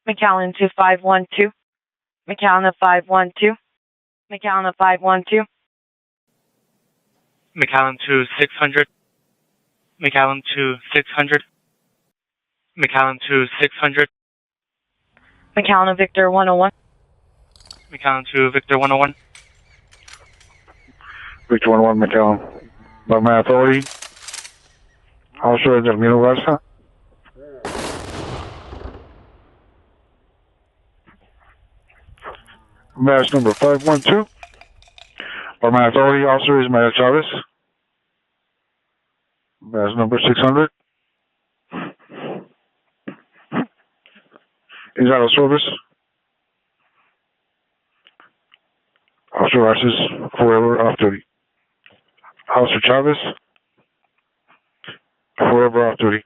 McAllen 2512. McAllen 512. McAllen 512. McAllen 2600. McAllen 2600. McAllen 2600. McAllen Victor 101. McAllen 2 Victor 101. Victor 101 McAllen. By my authority, Officer Delmiro Garza. Badge number 512. By my authority, Officer Ismael Chavez. Badge number 600. Is out of service. Officer Garces, forever off duty. Officer Chavez, forever off duty.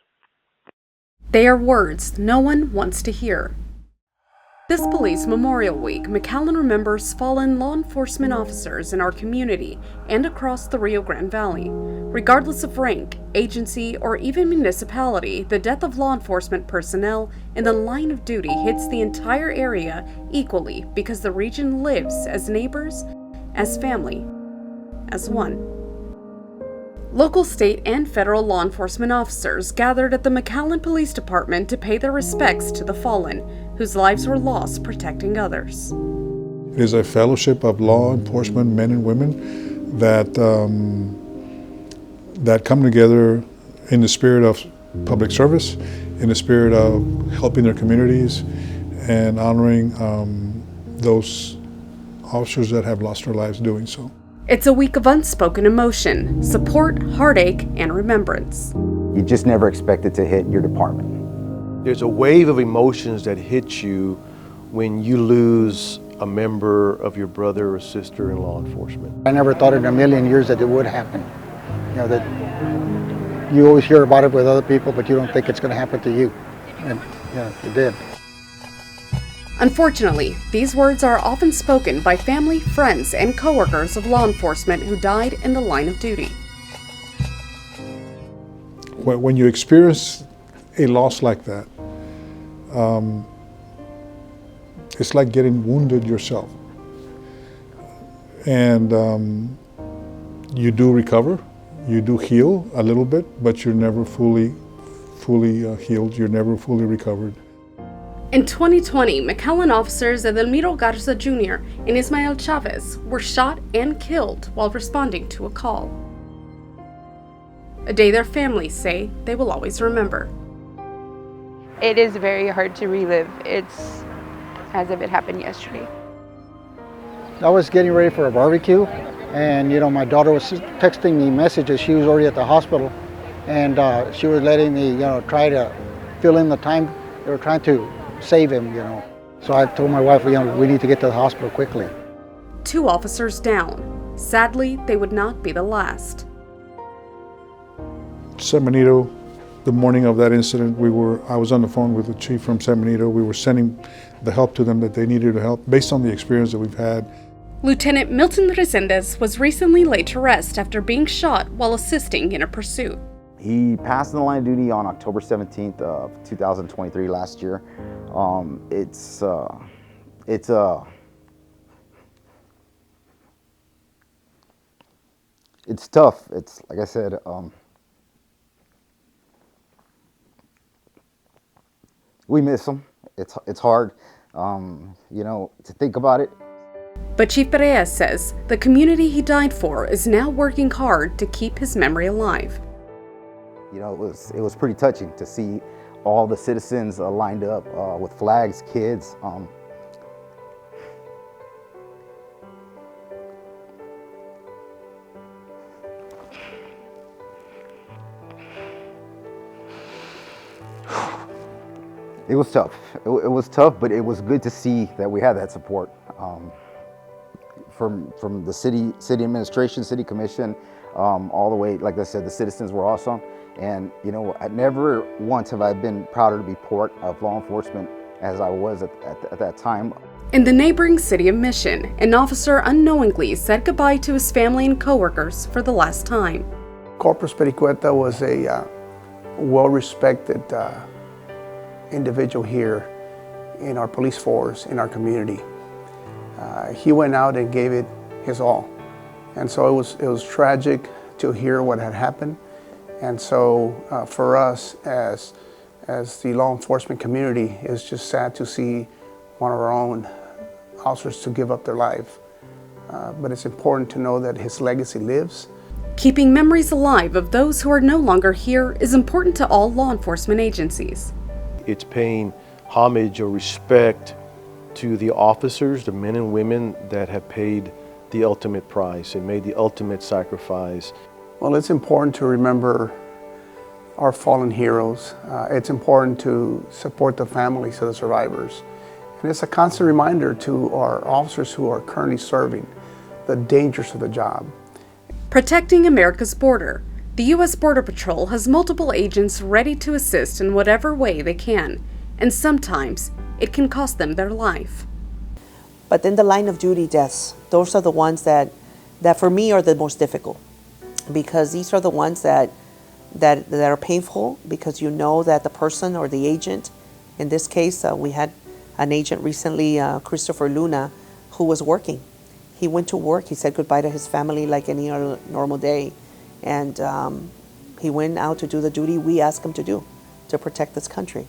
They are words no one wants to hear. This Police Memorial Week, McAllen remembers fallen law enforcement officers in our community and across the Rio Grande Valley. Regardless of rank, agency, or even municipality, the death of law enforcement personnel in the line of duty hits the entire area equally because the region lives as neighbors, as family, as one. Local, state, and federal law enforcement officers gathered at the McAllen Police Department to pay their respects to the fallen, whose lives were lost protecting others. It is a fellowship of law enforcement men and women that come together in the spirit of public service, in the spirit of helping their communities and honoring those officers that have lost their lives doing so. It's a week of unspoken emotion, support, heartache, and remembrance. You just never expect it to hit your department. There's a wave of emotions that hit you when you lose a member of your brother or sister in law enforcement. I never thought in a million years that it would happen. You know, that you always hear about it with other people, but you don't think it's going to happen to you. And it did. Unfortunately, these words are often spoken by family, friends, and coworkers of law enforcement who died in the line of duty. When you experience a loss like that, it's like getting wounded yourself. And you do recover, you do heal a little bit, but you're never fully healed, you're never fully recovered. In 2020, McAllen officers Edelmiro Garza Jr. and Ismael Chavez were shot and killed while responding to a call. A day their families say they will always remember. It is very hard to relive. It's as if it happened yesterday. I was getting ready for a barbecue, and my daughter was texting me messages. She was already at the hospital, and she was letting me try to fill in the time. They were trying to save him, So I told my wife, we need to get to the hospital quickly. 2 officers down. Sadly, they would not be the last. San Benito, the morning of that incident, I was on the phone with the chief from San Benito. We were sending the help to them that they needed to help based on the experience that we've had. Lieutenant Milton Resendez was recently laid to rest after being shot while assisting in a pursuit. He passed in the line of duty on October 17th of 2023 last year. It's tough. It's like I said, we miss him. It's hard, to think about it. But Chief Perea says the community he died for is now working hard to keep his memory alive. It was pretty touching to see all the citizens lined up with flags, kids. It was tough. It was tough, but it was good to see that we had that support from the city administration, city commission, all the way. Like I said, the citizens were awesome. And I never once have I been prouder to be part of law enforcement as I was at that time. In the neighboring city of Mission, an officer unknowingly said goodbye to his family and coworkers for the last time. Corporal Spericueta was a well-respected individual here in our police force, in our community. He went out and gave it his all. And so it was tragic to hear what had happened. And so for us as the law enforcement community, it's just sad to see one of our own officers to give up their life. But it's important to know that his legacy lives. Keeping memories alive of those who are no longer here is important to all law enforcement agencies. It's paying homage or respect to the officers, the men and women that have paid the ultimate price and made the ultimate sacrifice. Well, it's important to remember our fallen heroes. It's important to support the families of the survivors. And it's a constant reminder to our officers who are currently serving the dangers of the job. Protecting America's border, the U.S. Border Patrol has multiple agents ready to assist in whatever way they can, and sometimes it can cost them their life. But then the line of duty deaths, those are the ones that for me are the most difficult, because these are the ones that are painful, because you know that the person or the agent, in this case, we had an agent recently, Christopher Luna, who was working. He went to work, he said goodbye to his family like any other normal day, and he went out to do the duty we asked him to do, to protect this country,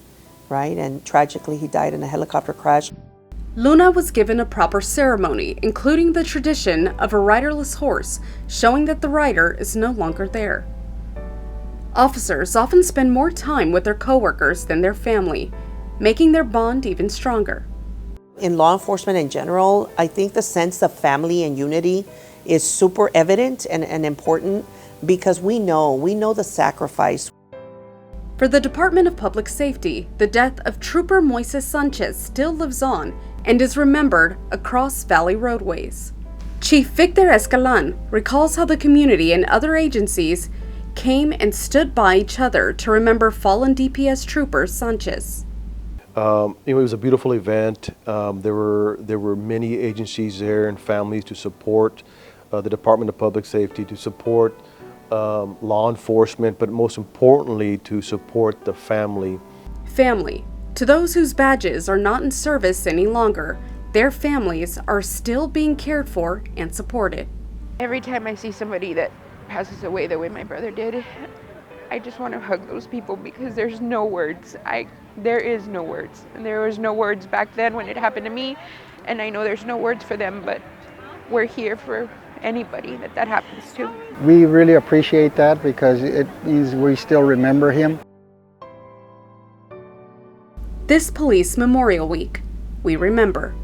right? And tragically, he died in a helicopter crash. Luna was given a proper ceremony, including the tradition of a riderless horse, showing that the rider is no longer there. Officers often spend more time with their coworkers than their family, making their bond even stronger. In law enforcement in general, I think the sense of family and unity is super evident and important, because we know the sacrifice. For the Department of Public Safety, the death of Trooper Moises Sanchez still lives on and is remembered across Valley roadways. Chief Victor Escalan recalls how the community and other agencies came and stood by each other to remember fallen DPS Trooper Sanchez. It was a beautiful event. There were many agencies there and families to support the Department of Public Safety, to support law enforcement, but most importantly, to support the family. Family. To those whose badges are not in service any longer, their families are still being cared for and supported. Every time I see somebody that passes away the way my brother did, I just want to hug those people, because there's no words. There is no words. And there was no words back then when it happened to me, and I know there's no words for them, but we're here for anybody that happens to. We really appreciate that, because it means we still remember him. This Police Memorial Week, we remember.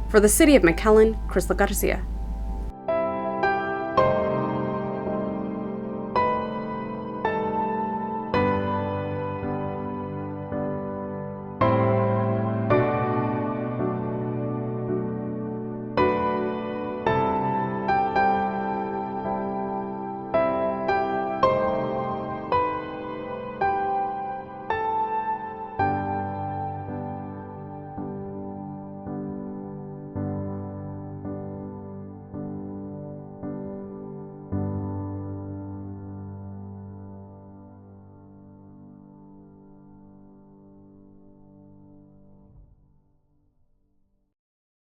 For the City of McAllen, Crystal Garcia.